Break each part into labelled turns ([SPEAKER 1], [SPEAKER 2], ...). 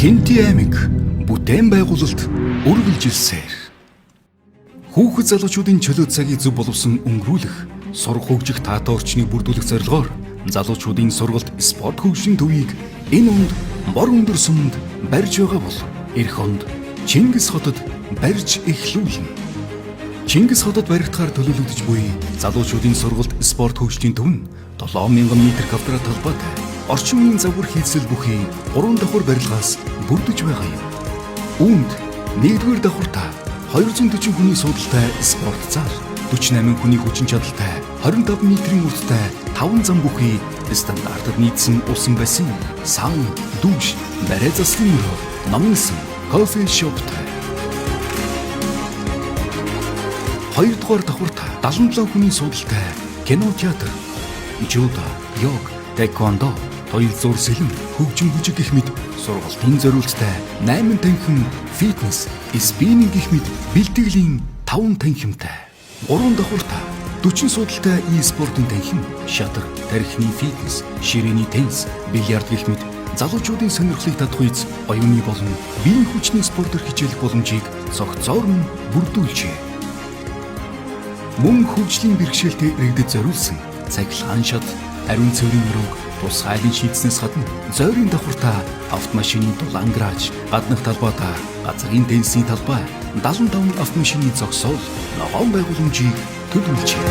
[SPEAKER 1] Хинти аймаг бүтээн байгуулалт үргэлжилсээр хүүхэд залуучуудын чөлөө цагийг зөв боловсон өнгөрүүлэх, сурах хөгжих таатай орчныг бүрдүүлэх зорилгоор залуучуудын сургалт спорт хөгжлийн төвийг энэ онд бор өндөр сумд барьж байгаа бол эх онд Чингис хотод барьж эхлүүлнэ. Чингис хотод баригдахаар төлөвлөгдөж буй залуучуудын сургалт спорт хөгжлийн төв нь 7000 м квадрат талбайтай орчин үеийн загвар хийцэл бүхий 3 давхар барилгаас бүрдэж байгаа юм. Үүнд 1-р давхартаа 240 хүний суудалтай спорт зал, 48 хүний хүчин чадалтай 25 м урттай 5 зам бүхий стандартад нийцсэн усан бассейн, сауна, дүүш, барай заслын мөрөө, номын сан, кофе шоптай. 2-р давхартаа 77 хүний суудалтай кино театр, жудо, йог, тэквондо, тойл зур сэлэн, хөгжим бүжиг гэх мэт сургалтын зориулттай 8 танхим фитнес, спиннинг гэх мэт бэлтгэлийн 5 танхимтай. 3 давхартаа 40 суудалтай e-спортын танхим, шатар, тархины фитнес, ширээний теннис, бильярд гэх мэт залуучуудын сонирхлыг татахуйц оюуны болон биеийн хүчний спортоор хичээлэх боломжийг цогцоор нь бүрдүүлжээ. Мөн хөгжлийн бэрхшээлтэй иргэдэд зориулсан цахилгаан шат, ариун цэврийн мөрөг, тус хайлын шийдснээс гадна зойрын давхартаа автомашины дулаан гараж, гаднах талбайдаа газрын теннисийн талбай, 75 автомашины зогсоол, ногоон байгууламжийг төлөвлөжээ.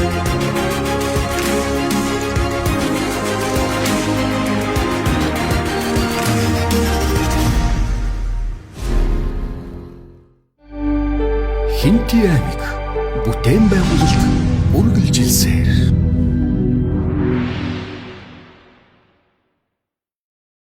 [SPEAKER 1] Хинти аймаг бүтээн байгуулалт үргэлжилсээр